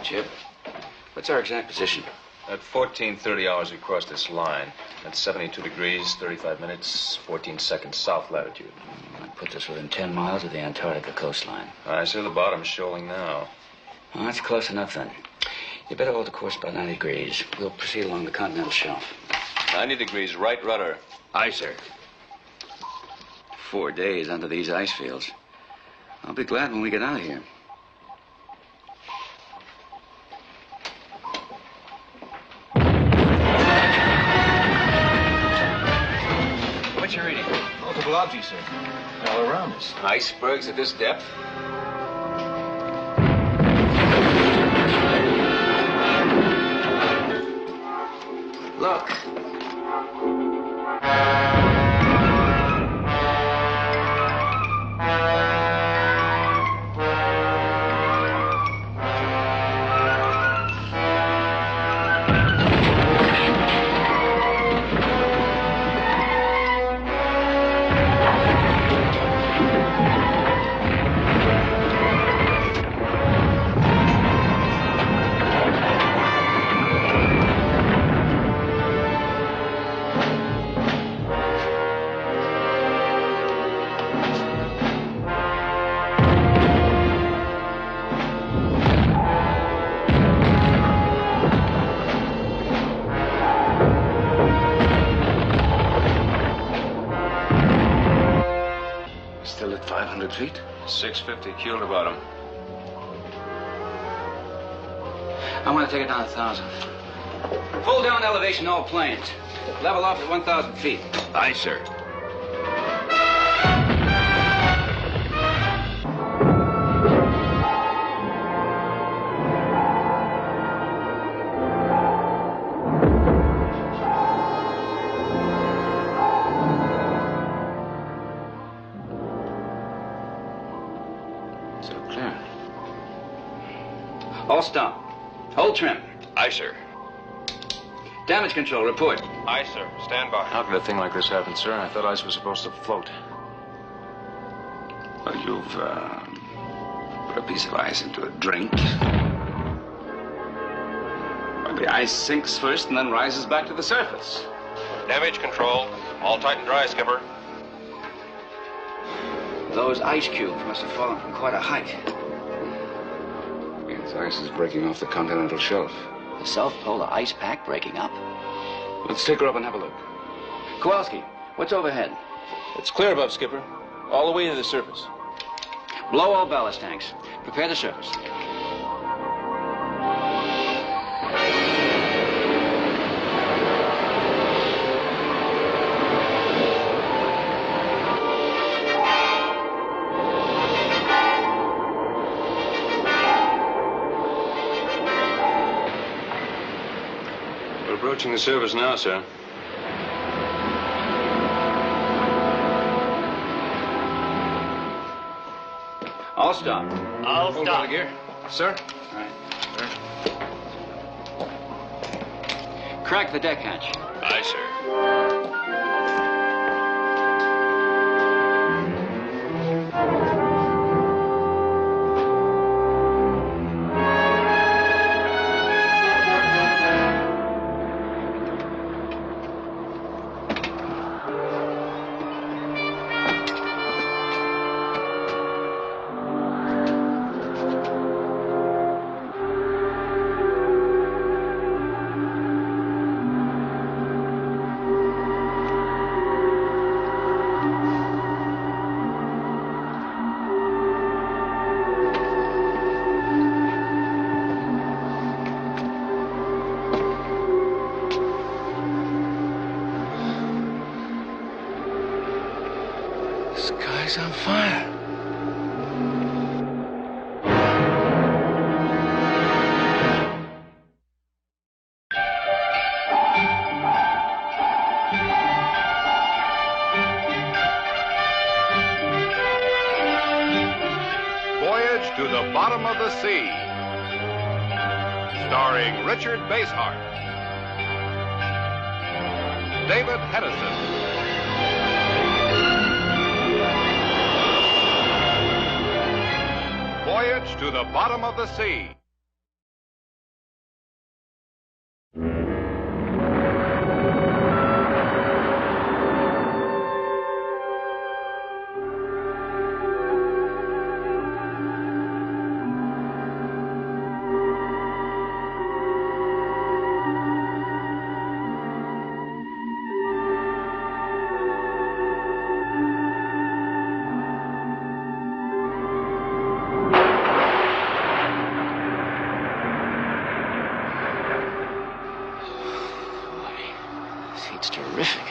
Chip. What's our exact position? At 14:30 hours, we crossed this line. At 72 degrees, 35 minutes, 14 seconds south latitude. That puts us within 10 miles of the Antarctica coastline. I see the bottom's shoaling now. Well, that's close enough, then. You better hold the course about 90 degrees. We'll proceed along the continental shelf. 90 degrees, right rudder. Aye, sir. 4 days under these ice fields. I'll be glad when we get out of here. What's your reading? Multiple objects, sir. All around us. Icebergs at this depth? Look. Still at 500 feet? 650 keel to bottom. I want to take it down 1,000. Pull down elevation, all planes. Level off at 1,000 feet. Aye, sir. So clear. All stop. Hold trim. Aye, sir. Damage control, report. Aye, sir. Stand by. How could a thing like this happen, sir? I thought ice was supposed to float. Well, you've put a piece of ice into a drink. Well, the ice sinks first and then rises back to the surface. Damage control. All tight and dry, skipper. Those ice cubes must have fallen from quite a height. Yes, ice is breaking off the continental shelf. The South Polar ice pack breaking up. Let's take her up and have a look. Kowalski, what's overhead? It's clear above, skipper. All the way to the surface. Blow all ballast tanks. Prepare the surface. We're approaching the surface now, sir. All stop. I'll Hold stop. on the gear. Sir? All right. Crack the deck hatch. Aye, sir. The sky's on fire. Voyage to the Bottom of the Sea, starring Richard Basehart, David Hennison, Voyage to the Bottom of the Sea. It's terrific.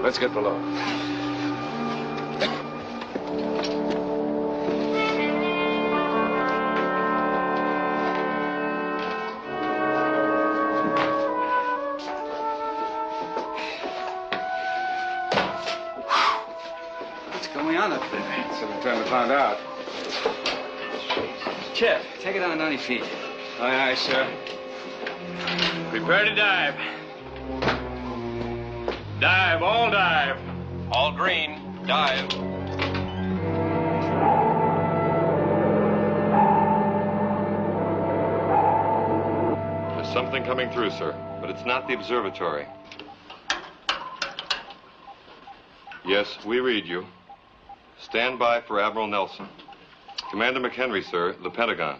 Let's get below. What's going on up there? So we're trying to find out. Chip, take it on 90 feet. Aye, aye, sir. Prepare to dive. Dive, all dive. All green. Dive. There's something coming through, sir, but it's not the observatory. Yes, we read you. Stand by for Admiral Nelson. Commander McHenry, sir, the Pentagon.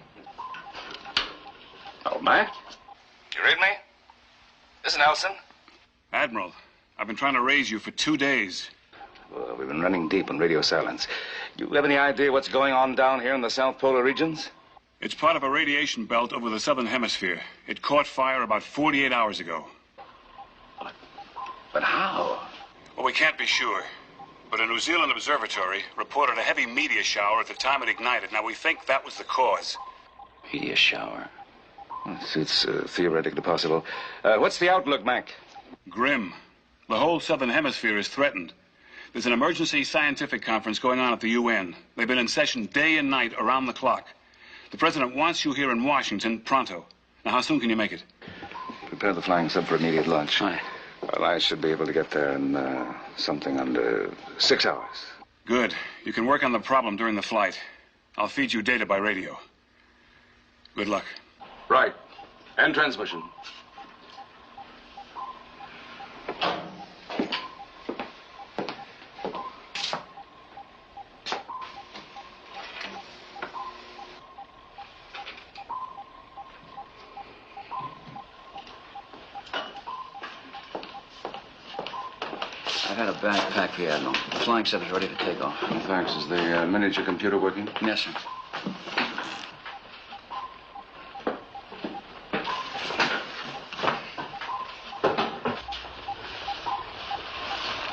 Oh, Mac? You read me? This is Nelson. Admiral, I've been trying to raise you for 2 days. Well, we've been running deep on radio silence. You have any idea what's going on down here in the South Polar regions? It's part of a radiation belt over the southern hemisphere. It caught fire about 48 hours ago. But how? Well, we can't be sure. But a New Zealand observatory reported a heavy meteor shower at the time it ignited. Now, we think that was the cause. Meteor shower. It's theoretically possible. What's the outlook, Mac? Grim. The whole southern hemisphere is threatened. There's an emergency scientific conference going on at the UN. They've been in session day and night around the clock. The president wants you here in Washington pronto. Now, how soon can you make it? Prepare the flying sub for immediate launch. Right. Well, I should be able to get there in something under 6 hours. Good. You can work on the problem during the flight. I'll feed you data by radio. Good luck. Right. End transmission. I've had a backpack for you, Admiral. The flying sub is ready to take off. Thanks. Is the miniature computer working? Yes, sir.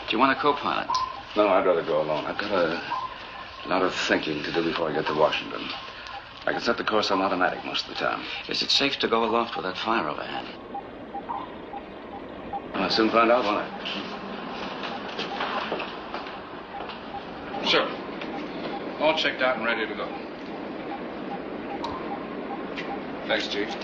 Do you want a co-pilot? No, I'd rather go alone. I've got a lot of thinking to do before I get to Washington. I can set the course on automatic most of the time. Is it safe to go aloft with that fire overhead? I'll soon find out, won't I? Sure. All checked out and ready to go. Thanks, Chief.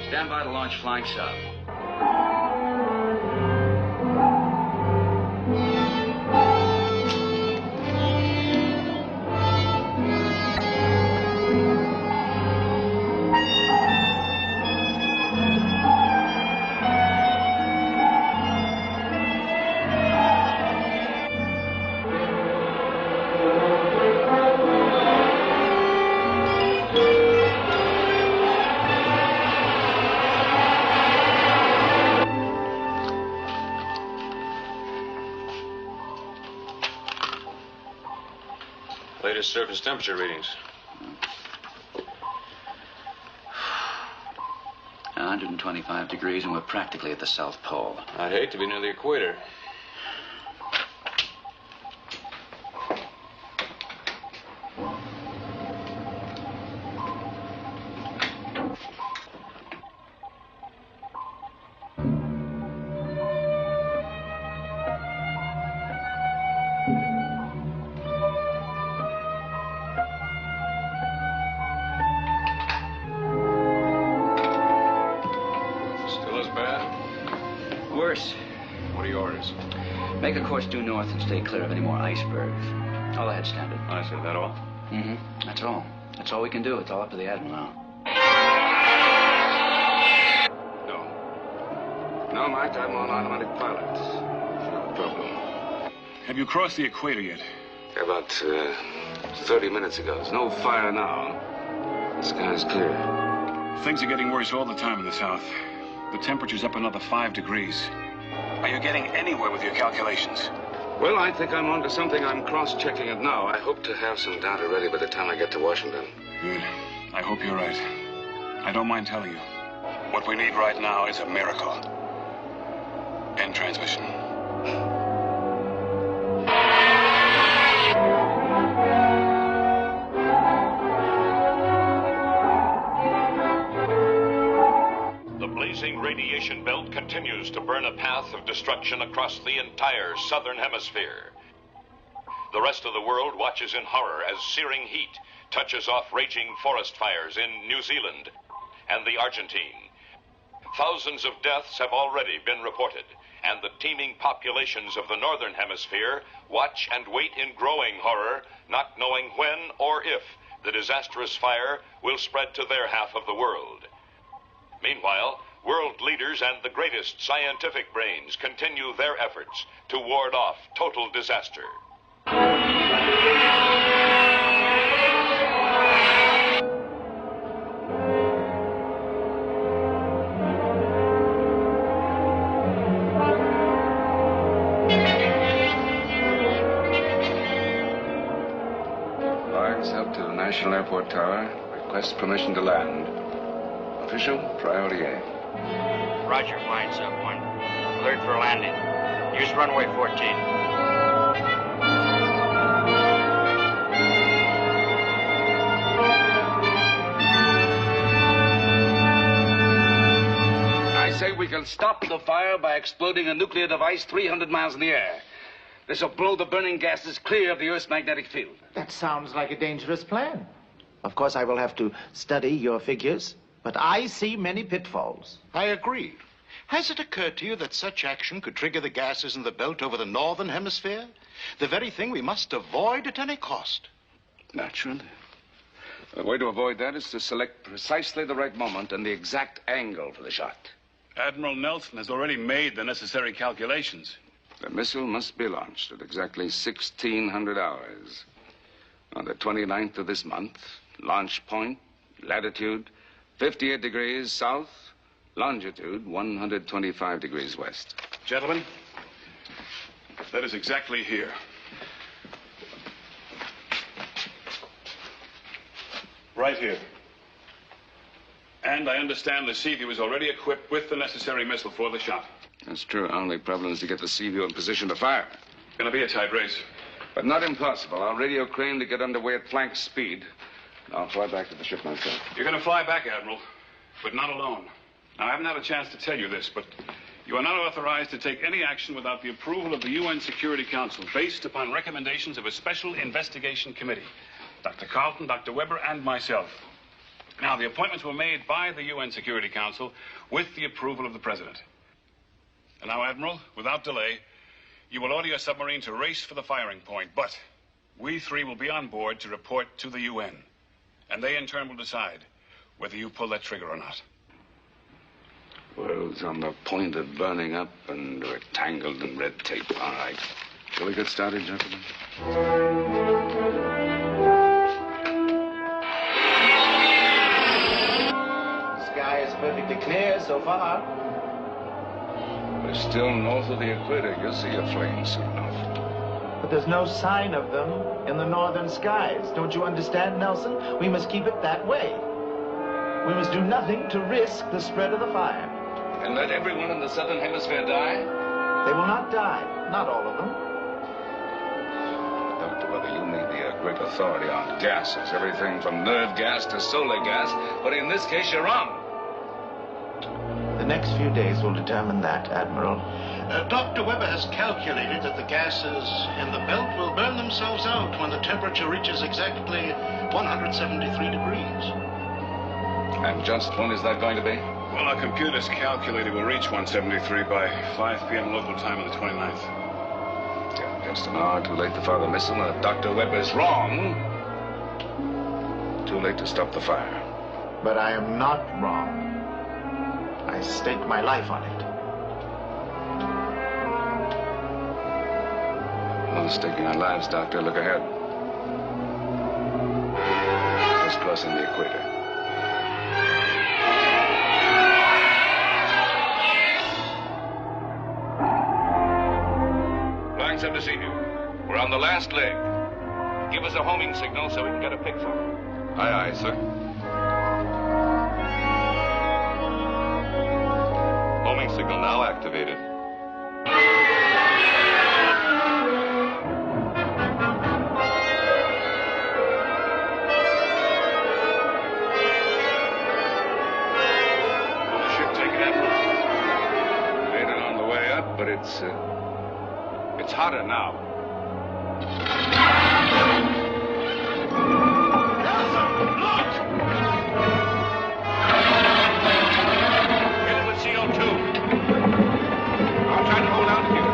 Stand by to launch flying sub. Latest surface temperature readings. 125 degrees, and we're practically at the South Pole. I'd hate to be near the equator. Worse. What are your orders? Make a course due north and stay clear of any more icebergs. All ahead, Standard. I said that all? Mm-hmm. That's all. That's all we can do. It's all up to the Admiral now. No. No, Mike, I'm on automatic pilot. No problem. Have you crossed the equator yet? About 30 minutes ago. There's no fire now. The sky's clear. Things are getting worse all the time in the south. The temperature's up another 5 degrees. Are you getting anywhere with your calculations? Well, I think I'm onto something. I'm cross-checking it now. I hope to have some data ready by the time I get to Washington. Good. I hope you're right. I don't mind telling you. What we need right now is a miracle. End transmission. The blazing radiation belt continues to burn a path of destruction across the entire southern hemisphere. The rest of the world watches in horror as searing heat touches off raging forest fires in New Zealand and the Argentine. Thousands of deaths have already been reported, and the teeming populations of the northern hemisphere watch and wait in growing horror, not knowing when or if the disastrous fire will spread to their half of the world. Meanwhile, world leaders and the greatest scientific brains continue their efforts to ward off total disaster. Flights up to the National Airport Tower. Request permission to land. Official, priority A. Roger, flights up 1. Alert for landing. Use runway 14. I say we can stop the fire by exploding a nuclear device 300 miles in the air. This will blow the burning gases clear of the Earth's magnetic field. That sounds like a dangerous plan. Of course, I will have to study your figures, but I see many pitfalls. I agree. Has it occurred to you that such action could trigger the gases in the belt over the northern hemisphere? The very thing we must avoid at any cost. Naturally. The way to avoid that is to select precisely the right moment and the exact angle for the shot. Admiral Nelson has already made the necessary calculations. The missile must be launched at exactly 1600 hours. On the 29th of this month, launch point, latitude, 58 degrees south, longitude, 125 degrees west. Gentlemen, that is exactly here. Right here. And I understand the Seaview is already equipped with the necessary missile for the shot. That's true. Our only problem is to get the Seaview in position to fire. Gonna be a tight race. But not impossible. I'll radio Crane to get underway at flank speed. I'll fly back to the ship myself. You're gonna fly back, Admiral, but not alone. Now, I haven't had a chance to tell you this, but you are not authorized to take any action without the approval of the UN Security Council, based upon recommendations of a special investigation committee. Dr. Carlton, Dr. Weber, and myself. Now, the appointments were made by the UN Security Council with the approval of the President. And now, Admiral, without delay, you will order your submarine to race for the firing point, but we three will be on board to report to the UN. And they, in turn, will decide whether you pull that trigger or not. World's on the point of burning up, and we're tangled in red tape. All right. Shall we get started, gentlemen? The sky is perfectly clear so far. We're still north of the equator. You'll see a flame soon enough. But there's no sign of them in the northern skies. Don't you understand, Nelson? We must keep it that way. We must do nothing to risk the spread of the fire. And let everyone in the southern hemisphere die? They will not die. Not all of them. Dr. Weber, you may be a great authority on gases, everything from nerve gas to solar gas, but in this case, you're wrong. The next few days will determine that, Admiral. Dr. Weber has calculated that the gases in the belt will burn themselves out when the temperature reaches exactly 173 degrees. And just when is that going to be? Well, our computers calculate it will reach 173 by 5 p.m. local time on the 29th. Yeah, just an hour too late to fire the missile, and if Dr. Weber's wrong, too late to stop the fire. But I am not wrong. I stake my life on it. No staking our lives, Doctor. Look ahead. Just crossing the equator. Flying 7 to see you. We're on the last leg. Give us a homing signal so we can get a picture. Aye, aye, sir. Homing signal now activated. Ship taking Admiral? Made it on the way up, but it's hotter now. Hit it with CO2. I'll try to hold altitude.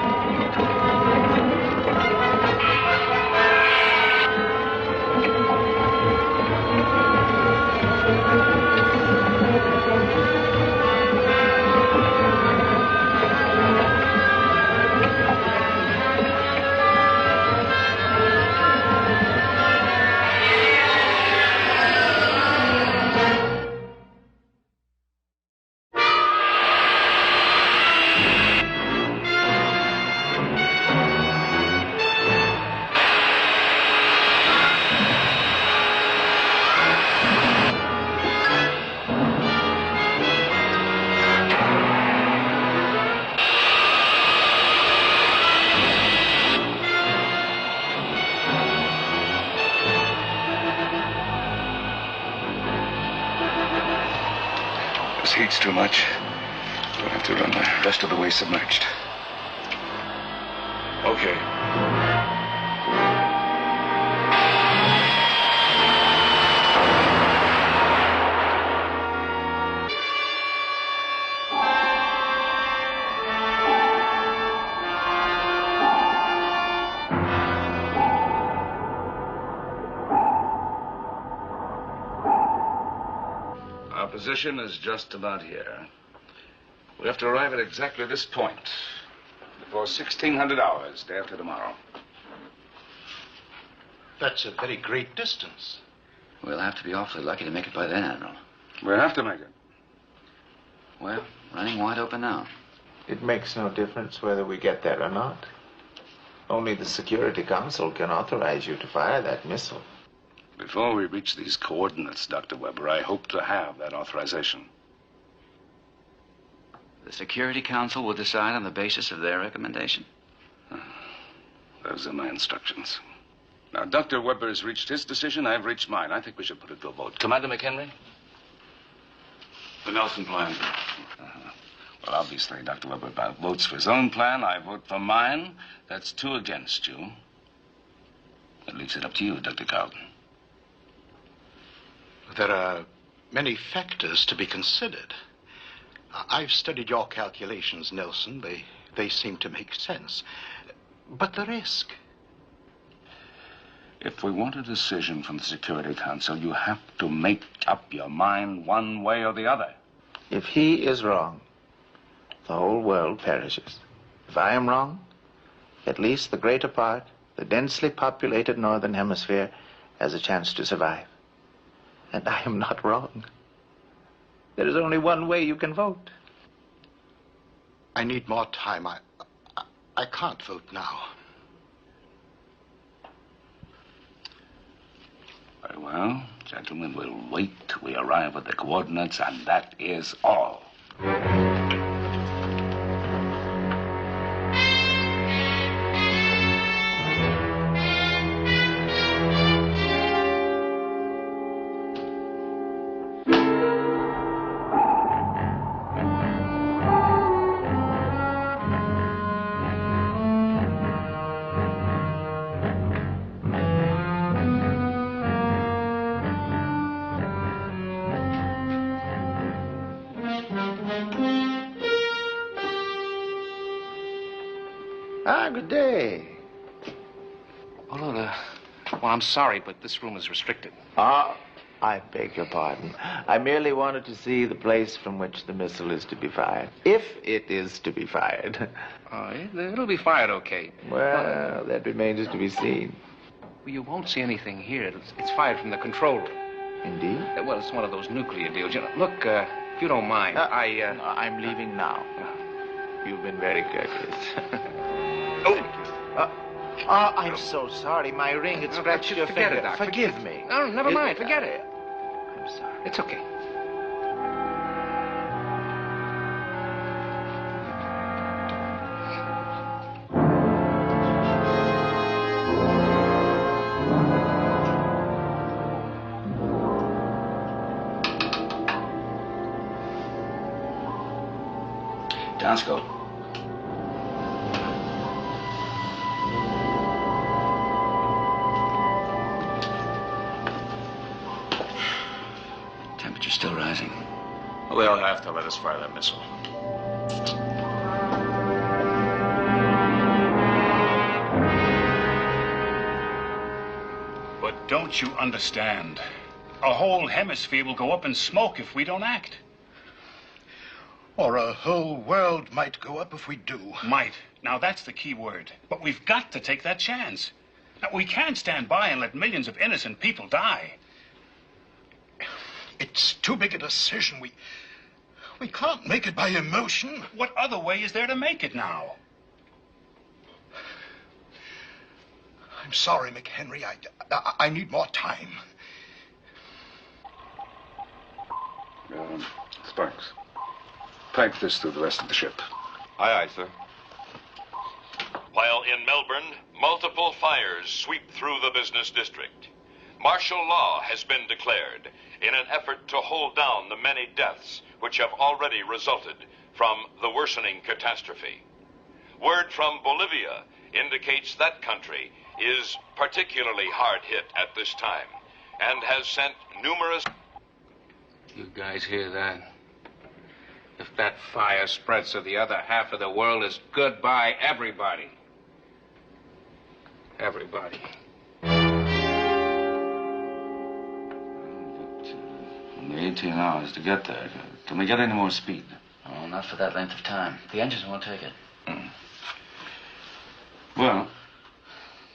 This heat's too much. We'll have to run the rest of the way submerged. Okay. Our position is just about here. We have to arrive at exactly this point before 1600 hours, day after tomorrow. That's a very great distance. We'll have to be awfully lucky to make it by then, Admiral. We'll have to make it. Well, running wide open now. It makes no difference whether we get there or not. Only the Security Council can authorize you to fire that missile. Before we reach these coordinates, Dr. Weber, I hope to have that authorization. The Security Council will decide on the basis of their recommendation. Those are my instructions. Now, Dr. Weber has reached his decision. I've reached mine. I think we should put it to a vote. Commander McHenry? The Nelson plan. Well, obviously, Dr. Weber votes for his own plan. I vote for mine. That's 2 against you. That leaves it up to you, Dr. Carlton. There are many factors to be considered. I've studied your calculations, Nelson. They seem to make sense. But the risk. If we want a decision from the Security Council, you have to make up your mind one way or the other. If he is wrong, the whole world perishes. If I am wrong, at least the greater part, the densely populated northern hemisphere, has a chance to survive. And I am not wrong. There is only one way you can vote. I need more time. I can't vote now. Very well, gentlemen, we'll wait till we arrive at the coordinates, and that is all. Good day. Oh, no, well, I'm sorry, but this room is restricted. Ah, I beg your pardon. I merely wanted to see the place from which the missile is to be fired. If it is to be fired. Oh, it'll be fired okay. Well, that remains to be seen. Well, you won't see anything here. It's fired from the control room. Indeed? Well, it's one of those nuclear deals. You know, look, if you don't mind, I'm leaving now. You've been very courteous. Oh! Thank you. I'm so sorry. My ring had scratched your forget finger. it, Doc. Forgive me. No, never mind. Forget it. I'm sorry. It's okay. Downscope. Temperature's still rising. Well, they'll have to let us fire that missile. But don't you understand? A whole hemisphere will go up in smoke if we don't act. Or a whole world might go up if we do. Might. Now, that's the key word. But we've got to take that chance. Now, we can't stand by and let millions of innocent people die. It's too big a decision. We can't make it by emotion. What other way is there to make it now? I'm sorry, McHenry. I need more time. Sparks, pipe this through the rest of the ship. Aye, aye, sir. While in Melbourne, multiple fires sweep through the business district. Martial law has been declared in an effort to hold down the many deaths which have already resulted from the worsening catastrophe. Word from Bolivia indicates that country is particularly hard hit at this time and has sent numerous... You guys hear that? If that fire spreads to the other half of the world, it's goodbye, everybody. Everybody. Only 18 hours to get there. Can we get any more speed? Oh, not for that length of time. The engines won't take it. Well,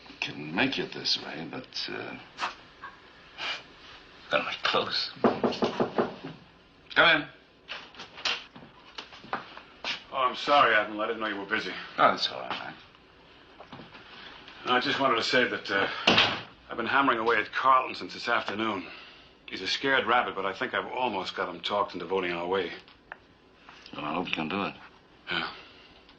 we can make it this way, but, Gotta be close. Come in. Oh, I'm sorry, Admiral. I didn't know you were busy. Oh, that's all right, man. I just wanted to say that I've been hammering away at Carlton since this afternoon. He's a scared rabbit, but I think I've almost got him talked into voting our way. Well, I hope you can do it. Yeah.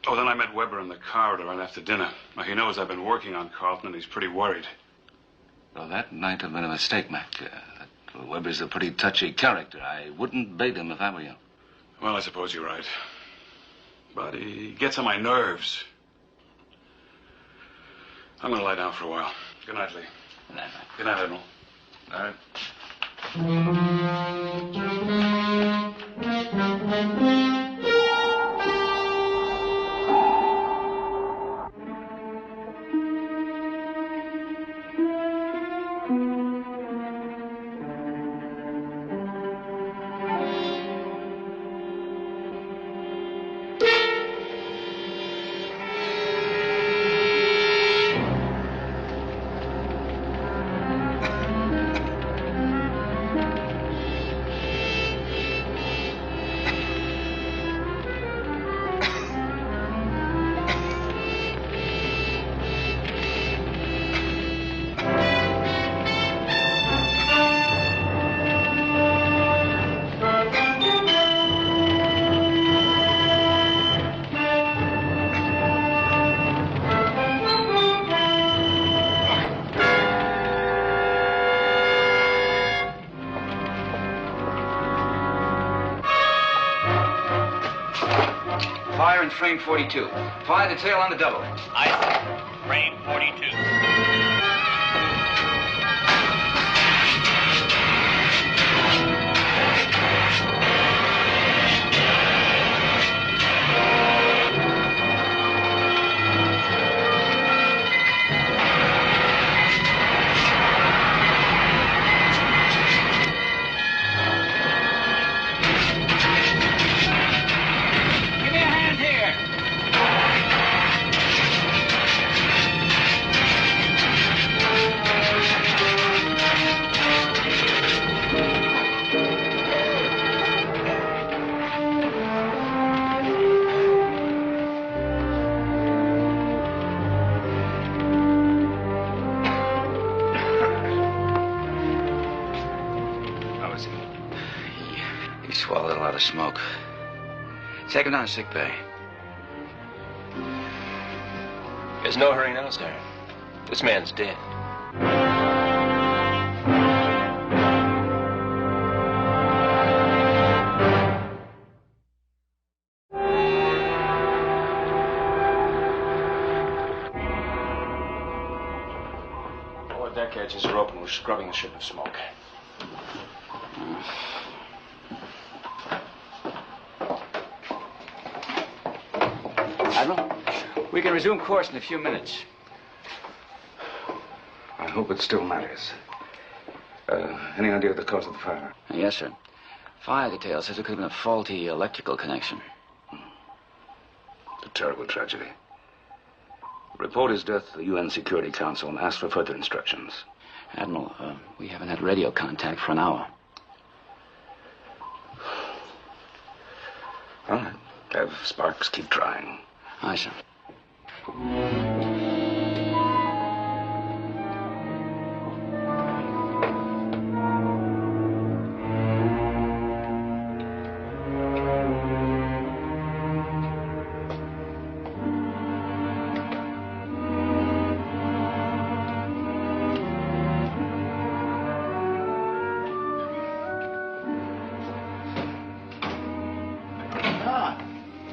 Oh, then I met Weber in the corridor right after dinner. Now, he knows I've been working on Carlton, and he's pretty worried. Well, that might have been a mistake, Mac. Weber's a pretty touchy character. I wouldn't bait him if I were you. Well, I suppose you're right. But he gets on my nerves. I'm going to lie down for a while. Good night, Lee. Good night, Mike. Good night, Admiral. All right. Fire in frame 42. Fire the tail on the double. Aye, frame 42. of smoke. Take him down to sick bay. There's no hurry now, sir. This man's dead. Lower deck edges are open. We're scrubbing the ship of smoke. Admiral, we can resume course in a few minutes. I hope it still matters. Any idea of the cause of the fire? Yes, sir. Fire detail says it could have been a faulty electrical connection. It's a terrible tragedy. Report his death to the UN Security Council and ask for further instructions. Admiral, we haven't had radio contact for an hour. All right. Have Sparks keep trying. Aye, sir.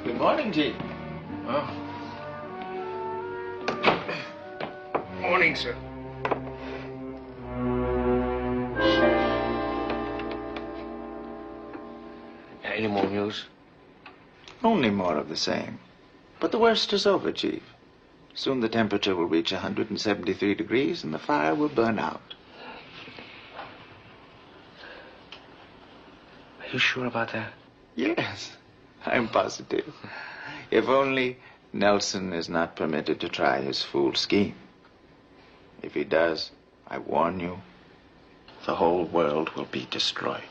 Good morning, Chief. Oh. Morning, sir. Any more news? Only more of the same. But the worst is over, Chief. Soon the temperature will reach 173 degrees and the fire will burn out. Are you sure about that? Yes, I'm positive. If only Nelson is not permitted to try his fool scheme. If he does, I warn you, the whole world will be destroyed.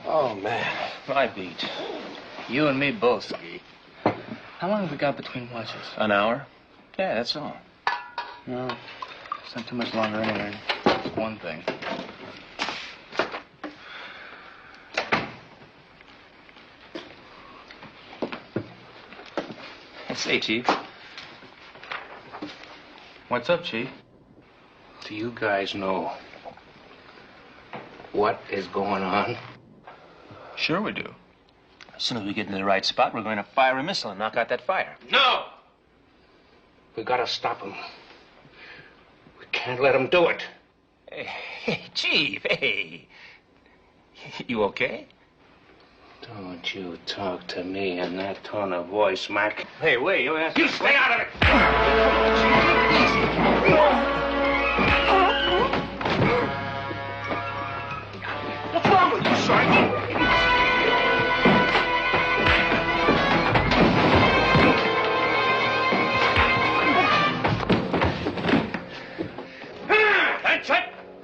Oh, man. My beat. You and me both, Ski. How long have we got between watches? An hour? Yeah, that's all. No, it's not too much longer anyway. It's one thing. Say, Chief. What's up, Chief? Do you guys know what is going on? Sure we do. As soon as we get in the right spot, we're going to fire a missile and knock out that fire. No! We gotta stop him. We can't let him do it. Hey, Chief, hey. You okay? Don't you talk to me in that tone of voice, Mac. Hey, wait. You stay out of it! What's wrong with you, Sergeant?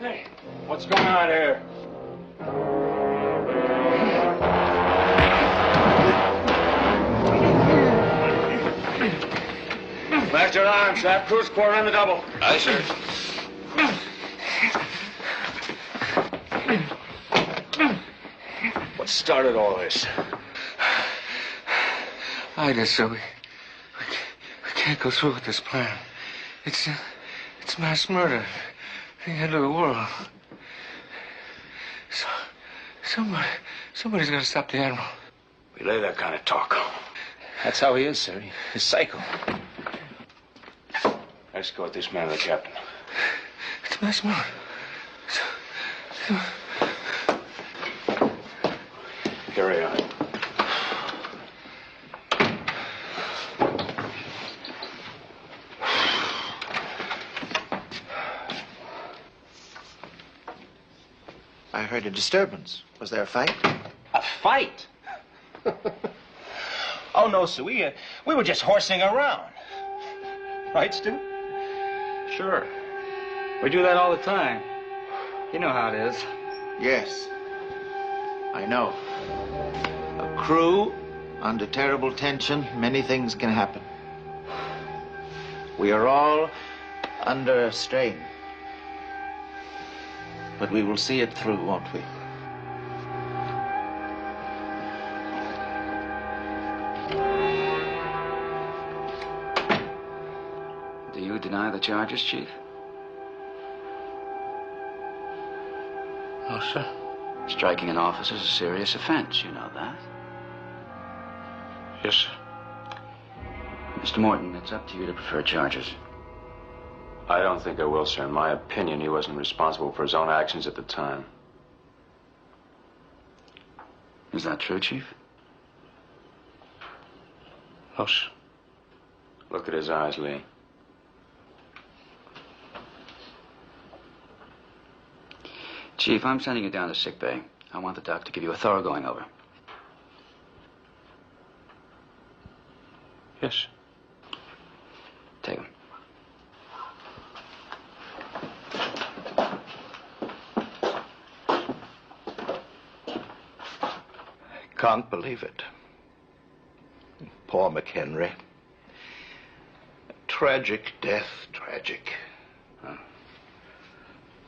Hey, what's going on here? Blast your arms, Sap. Cruise quarter on the double. Aye, sir. What started all this? Ida, so we can't go through with this plan. It's mass murder. The end of the world. So, somebody's got to stop the Admiral. Relay that kind of talk. That's how he is, sir. He's psycho. Escort this man to the captain. It's mass murder. Carry on. I heard a disturbance. Was there a fight? A fight? Oh, no, sir. We were just horsing around. Right, Stu? Sure. We do that all the time. You know how it is. Yes, I know. A crew under terrible tension, many things can happen. We are all under a strain. But we will see it through, won't we? Do you deny the charges, Chief? No, sir. Striking an officer is a serious offense, you know that. Yes, sir. Mr. Morton, it's up to you to prefer charges. I don't think I will, sir. In my opinion, he wasn't responsible for his own actions at the time. Is that true, Chief? No, sir. Look at his eyes, Lee. Chief, I'm sending you down to sick bay. I want the doc to give you a thorough going over. Yes. Take him. Can't believe it. Poor McHenry. Tragic death, tragic.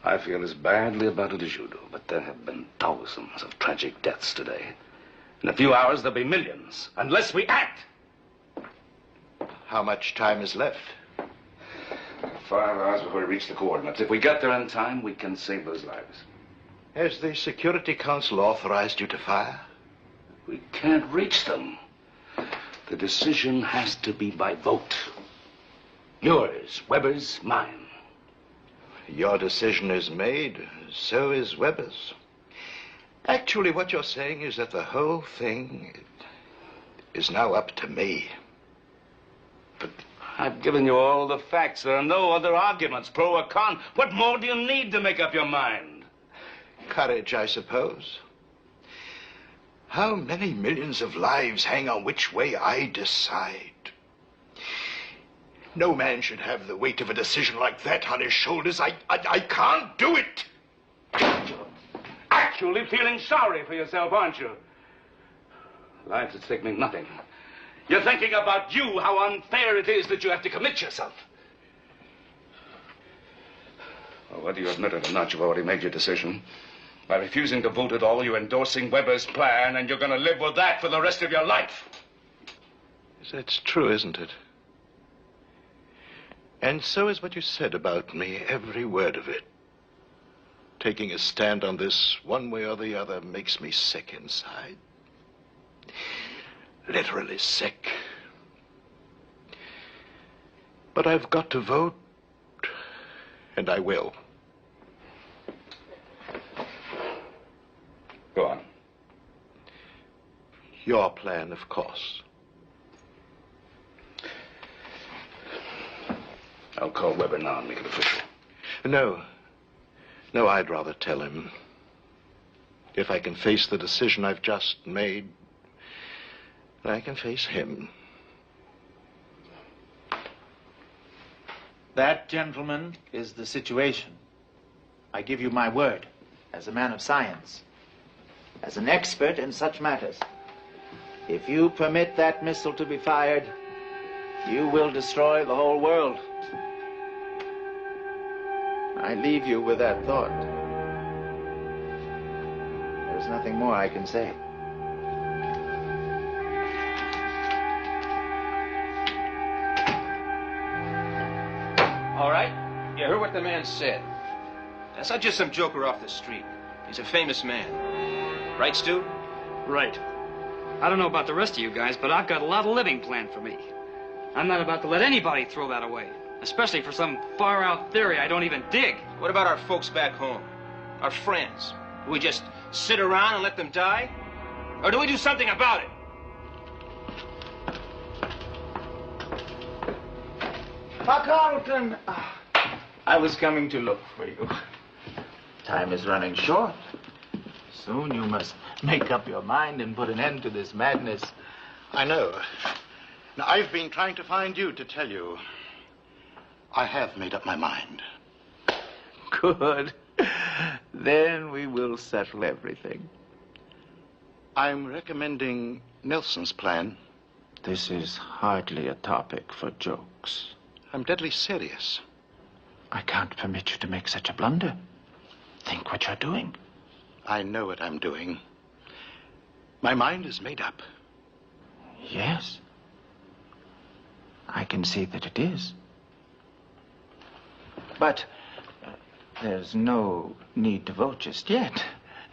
I feel as badly about it as you do, but there have been thousands of tragic deaths today. In a few hours, there'll be millions, unless we act. How much time is left? 5 hours before we reach the coordinates. If we get there in time, we can save those lives. Has the Security Council authorized you to fire? We can't reach them. The decision has to be by vote. Yours, Weber's, mine. Your decision is made, so is Weber's. Actually, what you're saying is that the whole thing is now up to me. But I've given you all the facts. There are no other arguments, pro or con. What more do you need to make up your mind? Courage, I suppose. How many millions of lives hang on which way I decide? No man should have the weight of a decision like that on his shoulders. I can't do it. Actually feeling sorry for yourself, aren't you? Lives at stake mean nothing. You're thinking about you, how unfair it is that you have to commit yourself. Well, whether you admit it or not, you've already made your decision. By refusing to vote at all, you're endorsing Weber's plan, and you're going to live with that for the rest of your life. That's true, isn't it? And so is what you said about me, every word of it. Taking a stand on this one way or the other makes me sick inside. Literally sick. But I've got to vote, and I will. Go on. Your plan, of course. I'll call Weber now and make it official. No. No, I'd rather tell him. If I can face the decision I've just made, I can face him. That, gentlemen, is the situation. I give you my word, as a man of science, as an expert in such matters. If you permit that missile to be fired, you will destroy the whole world. I leave you with that thought. There's nothing more I can say. All right. You heard what the man said. That's not just some joker off the street. He's a famous man. Right, Stu? Right. I don't know about the rest of you guys, but I've got a lot of living planned for me. I'm not about to let anybody throw that away, especially for some far-out theory I don't even dig. What about our folks back home? Our friends? Do we just sit around and let them die? Or do we do something about it? Carlton! I was coming to look for you. Time is running short. Soon you must make up your mind and put an end to this madness. I know. Now, I've been trying to find you to tell you. I have made up my mind. Good. Then we will settle everything. I'm recommending Nelson's plan. This is hardly a topic for jokes. I'm deadly serious. I can't permit you to make such a blunder. Think what you're doing. I know what I'm doing. My mind is made up. Yes. I can see that it is. But there's no need to vote just yet.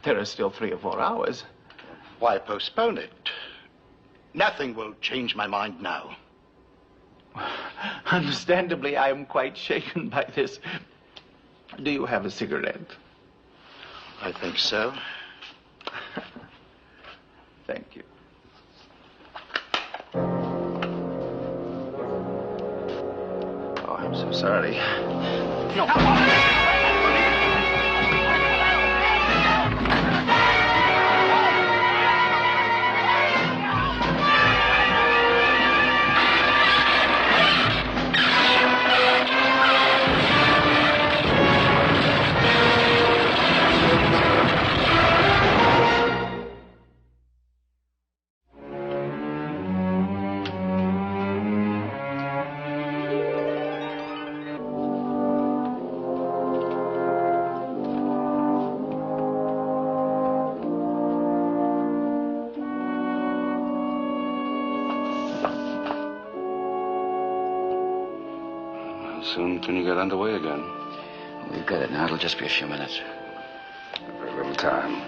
There are still 3 or 4 hours. Why postpone it? Nothing will change my mind now. Understandably, I am quite shaken by this. Do you have a cigarette? I think so. Thank you. Oh, I'm so sorry. No. How soon can you get underway again? We've got it now. It'll just be a few minutes. Very little time.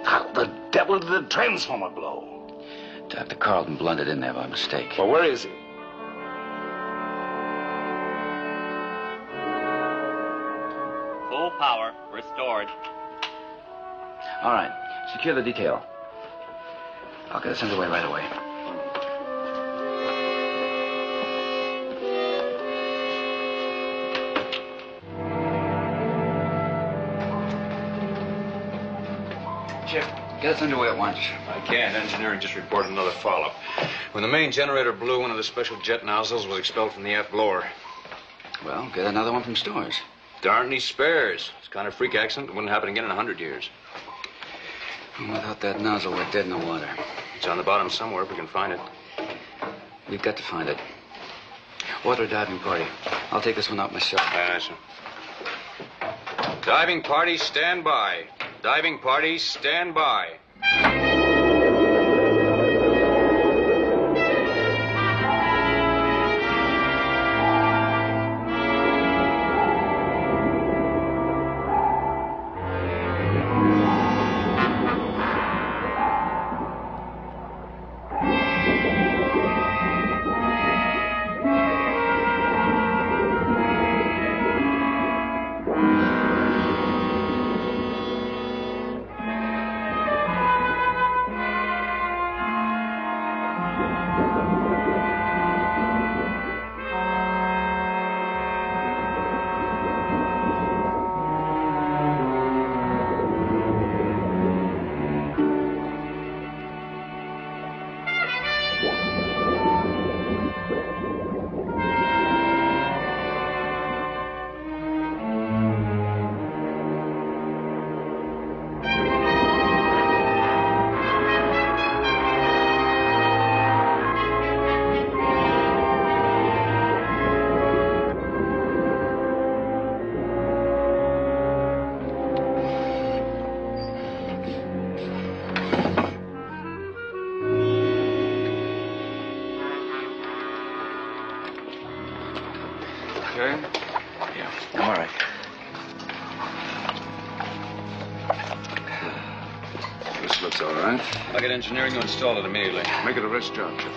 How the devil did the transformer blow? Dr. Carlton blundered in there by mistake. Well, where is he? Full power restored. All right. Secure the detail. I'll get us underway right away. Chip, get us underway at once. I can't. Engineering just reported another follow-up. When the main generator blew, one of the special jet nozzles was expelled from the aft blower. Well, get another one from stores. Darn these spares. It's kind of freak accident that wouldn't happen again in 100 years. Without that nozzle, we're dead in the water. It's on the bottom somewhere if we can find it. We've got to find it. Order a diving party. I'll take this one out myself. Aye, sir. Diving party, stand by. Diving party, stand by. Okay? Yeah, I'm all right. This looks all right. I'll get engineering to install it immediately. Make it a rest job, Chip.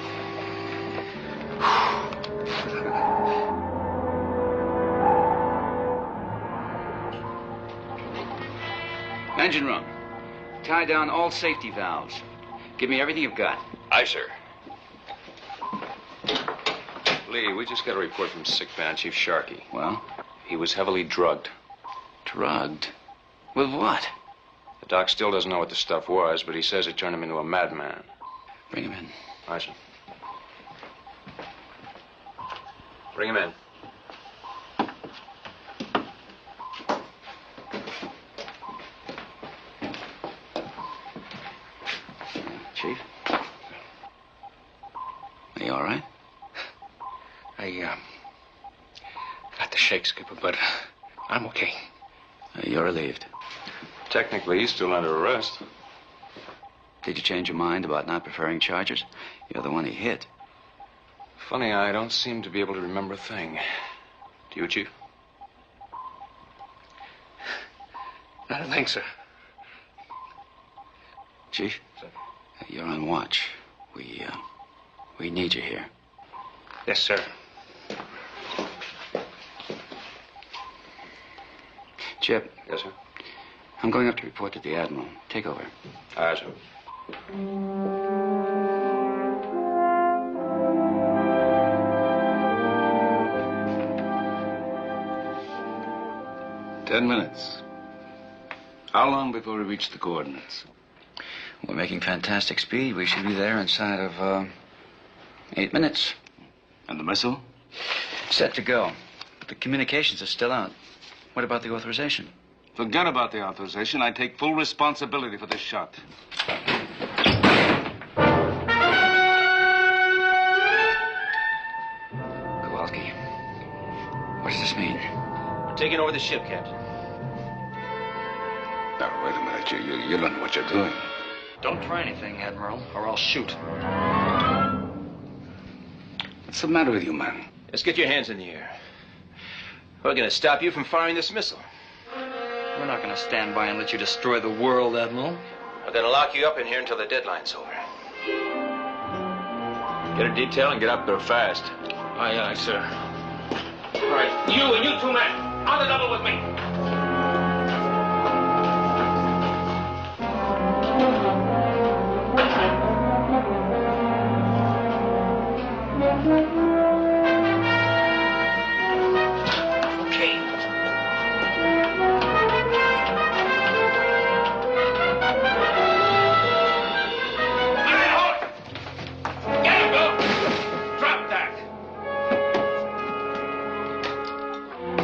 Engine room. Tie down all safety valves. Give me everything you've got. Aye, sir. Lee, we just got a report from sick bay on Chief Sharkey. Well? He was heavily drugged. Drugged? With what? The doc still doesn't know what the stuff was, but he says it turned him into a madman. Bring him in. Aye, sir. Bring him in. all right? I got the shake, Skipper, but I'm okay. You're relieved. Technically, he's still under arrest. Did you change your mind about not preferring charges? You're the one he hit. Funny, I don't seem to be able to remember a thing. Do you, Chief? Not a thing, sir. Chief? Sir? You're on watch. We need you here. Yes, sir. Chip. Yes, sir? I'm going up to report to the Admiral. Take over. Aye, sir. 10 minutes. How long before we reach the coordinates? We're making fantastic speed. We should be there inside of 8 minutes. And the missile? Set to go. But the communications are still out. What about the authorization? Forget about the authorization. I take full responsibility for this shot. Kowalski, what does this mean? We're taking over the ship, Captain. Now, wait a minute. You don't know what you're doing. Don't try anything, Admiral, or I'll shoot. What's the matter with you, man? Let's get your hands in the air. We're going to stop you from firing this missile. We're not going to stand by and let you destroy the world, Admiral. We're going to lock you up in here until the deadline's over. Get a detail and get up there fast. Aye, aye, sir. All right, you and you two men, on the double with me.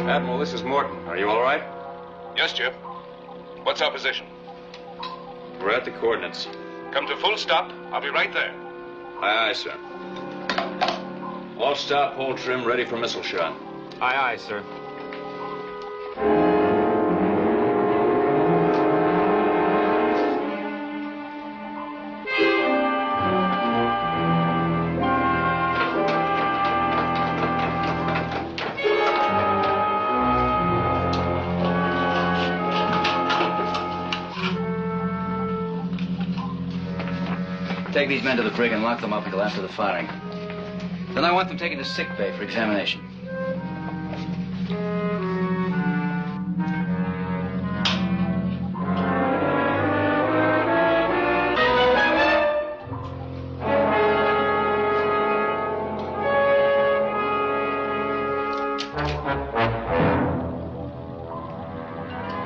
Admiral, this is Morton. Are you all right? Yes, Chip. What's our position? We're at the coordinates. Come to full stop. I'll be right there. Aye, aye, sir. All stop, hold trim, ready for missile shot. Aye, aye, sir. Take these men to the brig and lock them up until after the firing. Then I want them taken to sick bay for examination.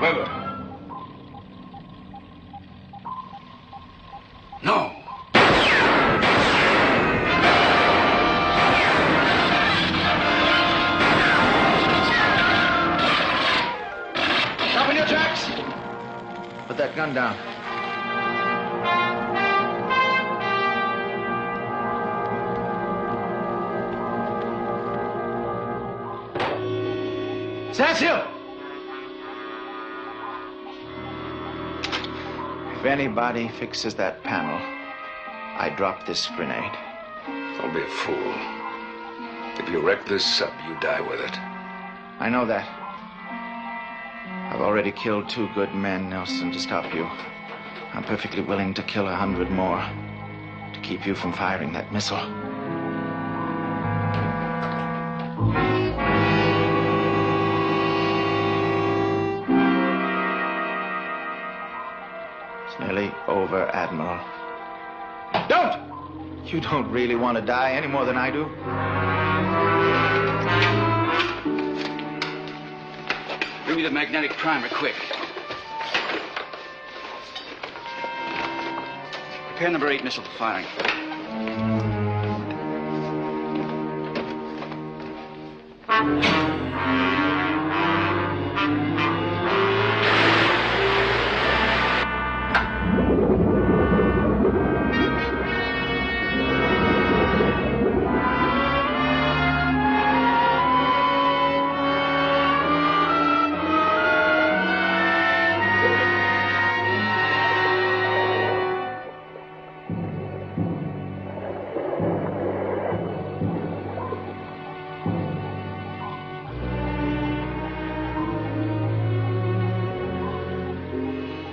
Weber. No. Stop in your tracks! Put that gun down. Sassio! If anybody fixes that panel, I drop this grenade. Don't be a fool. If you wreck this sub, you die with it. I know that. I've already killed 2 good men, Nelson, to stop you. I'm perfectly willing to kill 100 more to keep you from firing that missile. It's nearly over, Admiral. Don't! You don't really want to die any more than I do. Bring me the magnetic primer, quick. Prepare number 8 missile for firing.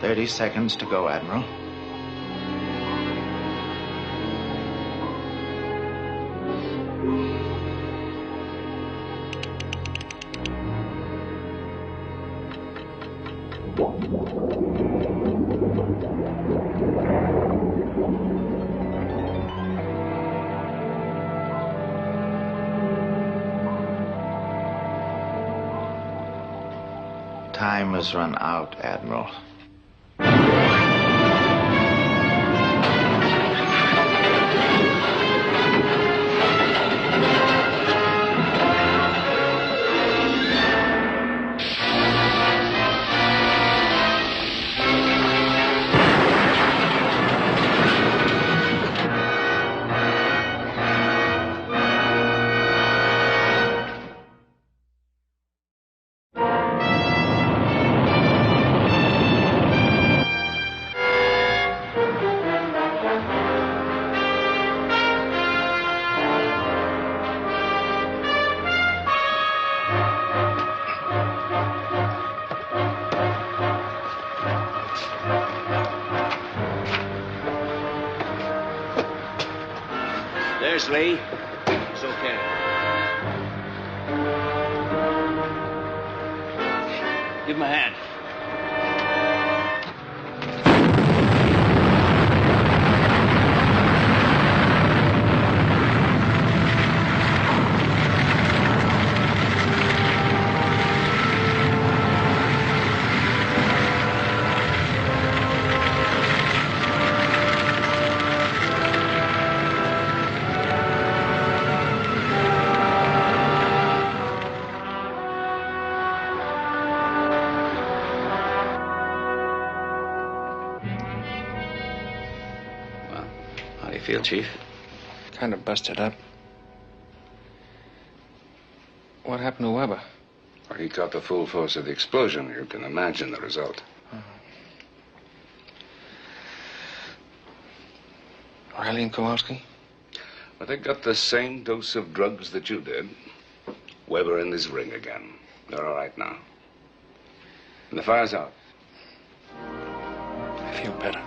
30 seconds to go, Admiral. Time has run out, Admiral. There's Lee. It's okay. Give him a hand. How do you feel, Chief? Kind of busted up. What happened to Weber? Well, he caught the full force of the explosion. You can imagine the result. Riley and Kowalski? Well, they got the same dose of drugs that you did. Weber in his ring again. They're all right now. And the fire's out. I feel better.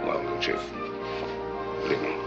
Well, Chief. Leave me.